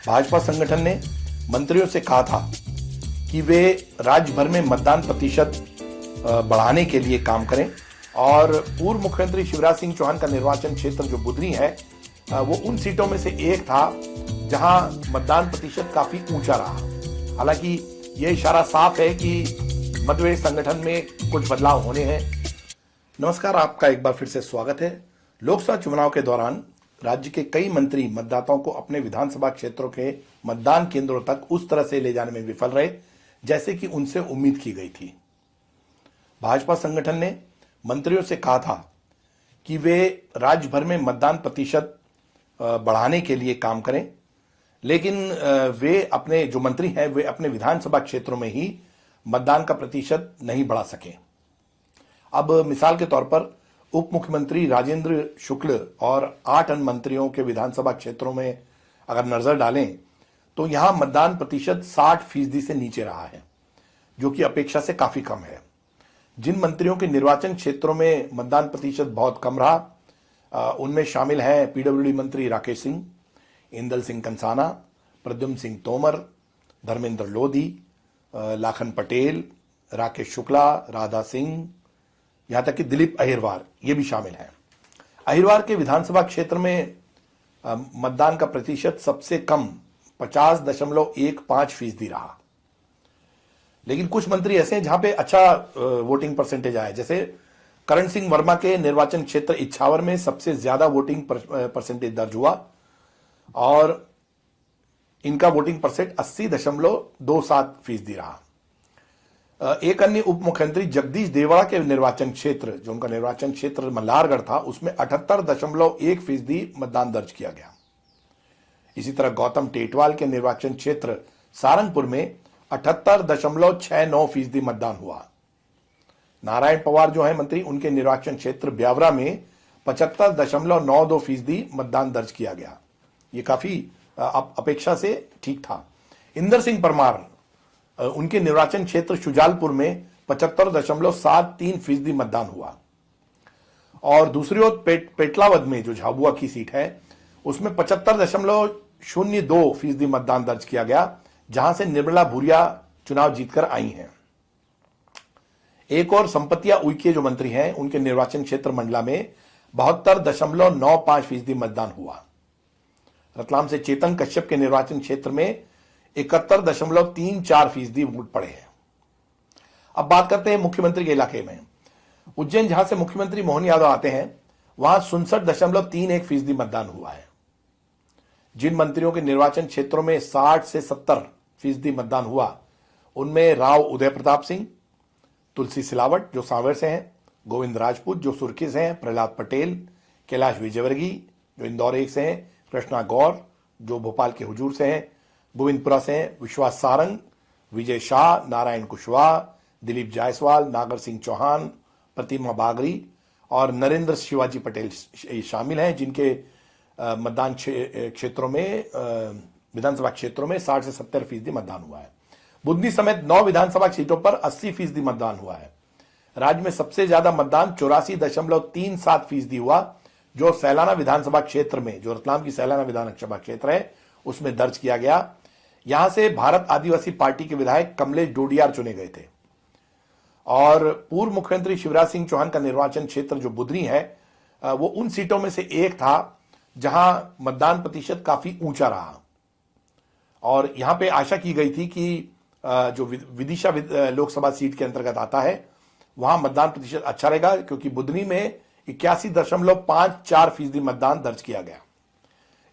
भाजपा संगठन ने मंत्रियों से कहा था कि वे राज्य भर में मतदान प्रतिशत बढ़ाने के लिए काम करें और पूर्व मुख्यमंत्री शिवराज सिंह चौहान का निर्वाचन क्षेत्र जो बुधनी है वो उन सीटों में से एक था जहां मतदान प्रतिशत काफी ऊंचा रहा। हालांकि यह इशारा साफ है कि मतभेद संगठन में कुछ बदलाव होने हैं। नमस्कार, आपका एक बार फिर से स्वागत है। लोकसभा चुनाव के दौरान राज्य के कई मंत्री मतदाताओं को अपने विधानसभा क्षेत्रों के मतदान केंद्रों तक उस तरह से ले जाने में विफल रहे जैसे कि उनसे उम्मीद की गई थी। भाजपा संगठन ने मंत्रियों से कहा था कि वे राज्य भर में मतदान प्रतिशत बढ़ाने के लिए काम करें, लेकिन वे अपने जो मंत्री हैं वे अपने विधानसभा क्षेत्रों में ही मतदान का प्रतिशत नहीं बढ़ा सके। अब मिसाल के तौर पर उप मुख्यमंत्री राजेंद्र शुक्ल और 8 अन्य मंत्रियों के विधानसभा क्षेत्रों में अगर नजर डालें तो यहां मतदान प्रतिशत 60% से नीचे रहा है, जो कि अपेक्षा से काफी कम है। जिन मंत्रियों के निर्वाचन क्षेत्रों में मतदान प्रतिशत बहुत कम रहा उनमें शामिल हैं पीडब्ल्यूडी मंत्री राकेश सिंह, इंदल सिंह कंसाना, प्रद्युम्न सिंह तोमर, धर्मेंद्र लोधी, लाखन पटेल, राकेश शुक्ला, राधा सिंह, यहां तक कि दिलीप अहिरवार ये भी शामिल हैं। अहिरवार के विधानसभा क्षेत्र में मतदान का प्रतिशत सबसे कम 50.15% रहा। लेकिन कुछ मंत्री ऐसे हैं जहां पे अच्छा वोटिंग परसेंटेज आया, जैसे करण सिंह वर्मा के निर्वाचन क्षेत्र इछावर में सबसे ज्यादा वोटिंग परसेंटेज दर्ज हुआ और इनका वोटिंग परसेंट 80.27% रहा। एक अन्य उप मुख्यमंत्री जगदीश देवड़ा के निर्वाचन क्षेत्र, जो उनका निर्वाचन क्षेत्र मल्हारगढ़ था, उसमें 78.1% मतदान दर्ज किया गया। इसी तरह गौतम टेटवाल के निर्वाचन क्षेत्र सारंगपुर में 78.69% मतदान हुआ। नारायण पवार जो है मंत्री, उनके निर्वाचन क्षेत्र ब्यावरा में 75.92% मतदान दर्ज किया गया। ये काफी अपेक्षा से ठीक था। इंदर सिंह परमार, उनके निर्वाचन क्षेत्र शुजालपुर में 75.73% मतदान हुआ। और दूसरी ओर पेटलावद में जो झाबुआ की सीट है उसमें 75.02% मतदान दर्ज किया गया, जहां से निर्मला भूरिया चुनाव जीतकर आई हैं। एक और संपतिया उइके जो मंत्री हैं, उनके निर्वाचन क्षेत्र मंडला में 72.95% मतदान हुआ। रतलाम से चेतन कश्यप के निर्वाचन क्षेत्र में 71.34% वोट पड़े हैं। अब बात करते हैं मुख्यमंत्री के इलाके में। उज्जैन, जहां से मुख्यमंत्री मोहन यादव आते हैं, वहां 67.31% मतदान हुआ है। जिन मंत्रियों के निर्वाचन क्षेत्रों में 60 से 70% मतदान हुआ उनमें राव उदय प्रताप सिंह, तुलसी सिलावट जो सांवेर से हैं, गोविंद राजपूत जो सुर्खी से हैं, प्रहलाद पटेल, कैलाश विजयवर्गीय जो इंदौर 1 से हैं, कृष्णा गौर जो भोपाल के हुजूर से हैं, गोविंदपुरा से हैं, विश्वास सारंग, विजय शाह, नारायण कुशवाहा, दिलीप जायसवाल, नागर सिंह चौहान, प्रतिमा बागरी और नरेंद्र शिवाजी पटेल शामिल हैं, जिनके मतदान क्षेत्रों में विधानसभा क्षेत्रों में 60 से 70% मतदान हुआ है। बुधनी समेत 9 विधानसभा सीटों पर 80% मतदान हुआ है। राज्य में सबसे ज्यादा मतदान 84.37% हुआ, जो सैलाना विधानसभा क्षेत्र में, जो रतलाम की सैलाना विधानसभा क्षेत्र है, उसमें दर्ज किया गया। यहां से भारत आदिवासी पार्टी के विधायक कमलेश डोडियार चुने गए थे। और पूर्व मुख्यमंत्री शिवराज सिंह चौहान का निर्वाचन क्षेत्र जो बुधनी है वो उन सीटों में से एक था जहां मतदान प्रतिशत काफी ऊंचा रहा और यहां पे आशा की गई थी कि जो विदिशा लोकसभा सीट के अंतर्गत आता है वहां मतदान प्रतिशत अच्छा रहेगा, क्योंकि बुधनी में 81.54% मतदान दर्ज किया गया।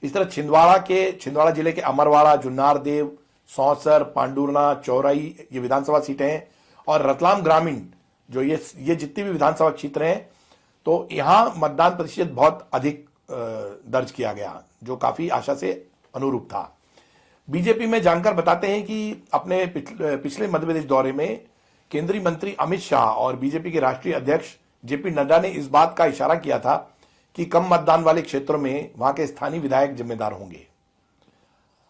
इस तरह छिंदवाड़ा जिले के अमरवाड़ा, जुन्नार देव, सौंसर, पांडुरना, चौराई ये विधानसभा सीटें हैं और रतलाम ग्रामीण जो ये जितनी भी विधानसभा क्षेत्र हैं, तो यहां मतदान प्रतिशत बहुत अधिक दर्ज किया गया, जो काफी आशा से अनुरूप था। बीजेपी में जानकर बताते हैं कि अपने पिछले मध्य प्रदेश दौरे में केंद्रीय मंत्री अमित शाह और बीजेपी के राष्ट्रीय अध्यक्ष जेपी नड्डा ने इस बात का इशारा किया था कि कम मतदान वाले क्षेत्रों में वहां के स्थानीय विधायक जिम्मेदार होंगे।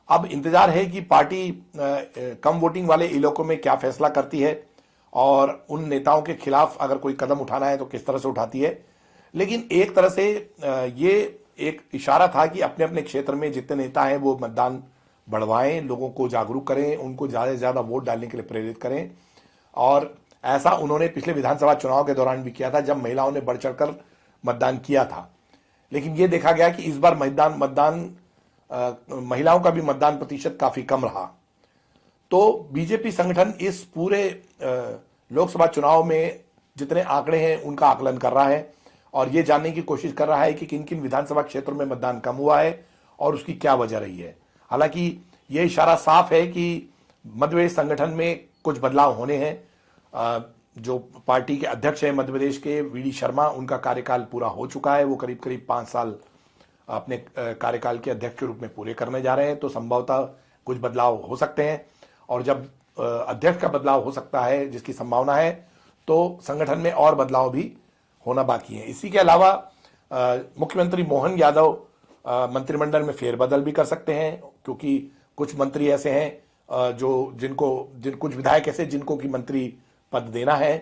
अब इंतजार है कि पार्टी कम वोटिंग वाले इलाकों में क्या फैसला करती है और उन नेताओं के खिलाफ अगर कोई कदम उठाना है तो किस तरह से उठाती है। लेकिन एक तरह से ये एक इशारा था कि अपने अपने क्षेत्र में जितने नेता हैं वो मतदान बढ़वाएं, लोगों को जागरूक करें, उनको ज़्यादा से ज़्यादा वोट डालने के लिए प्रेरित करें। और ऐसा उन्होंने पिछले विधानसभा चुनाव के दौरान भी किया था, जब महिलाओं ने बढ़ चढ़कर मतदान किया था। लेकिन ये देखा गया कि इस बार महिलाओं का भी मतदान प्रतिशत काफी कम रहा। तो बीजेपी संगठन इस पूरे लोकसभा चुनाव में जितने आंकड़े हैं उनका आकलन कर रहा है और ये जानने की कोशिश कर रहा है कि किन किन विधानसभा क्षेत्रों में मतदान कम हुआ है और उसकी क्या वजह रही है। हालांकि ये इशारा साफ है कि मध्य प्रदेश संगठन में कुछ बदलाव होने हैं। जो पार्टी के अध्यक्ष हैं मध्य प्रदेश के वी डी शर्मा, उनका कार्यकाल पूरा हो चुका है। वो करीब करीब 5 साल अपने कार्यकाल के अध्यक्ष के रूप में पूरे करने जा रहे हैं। तो संभवतः कुछ बदलाव हो सकते हैं और जब अध्यक्ष का बदलाव हो सकता है, जिसकी संभावना है, तो संगठन में और बदलाव भी होना बाकी है। इसी के अलावा मुख्यमंत्री मोहन यादव मंत्रिमंडल में फेरबदल भी कर सकते हैं, क्योंकि कुछ मंत्री ऐसे हैं कुछ विधायक ऐसे जिनको की मंत्री पद देना है।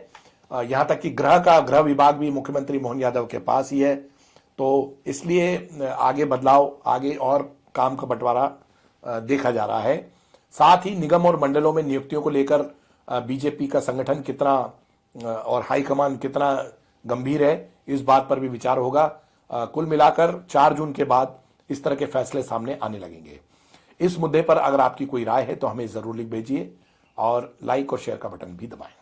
यहां तक कि गृह विभाग भी मुख्यमंत्री मोहन यादव के पास ही है। तो इसलिए आगे बदलाव, आगे और काम का बंटवारा देखा जा रहा है। साथ ही निगम और मंडलों में नियुक्तियों को लेकर बीजेपी का संगठन कितना और हाईकमान कितना गंभीर है, इस बात पर भी विचार होगा। कुल मिलाकर 4 जून के बाद इस तरह के फैसले सामने आने लगेंगे। इस मुद्दे पर अगर आपकी कोई राय है तो हमें जरूर लिख भेजिए और लाइक और शेयर का बटन भी दबाएं।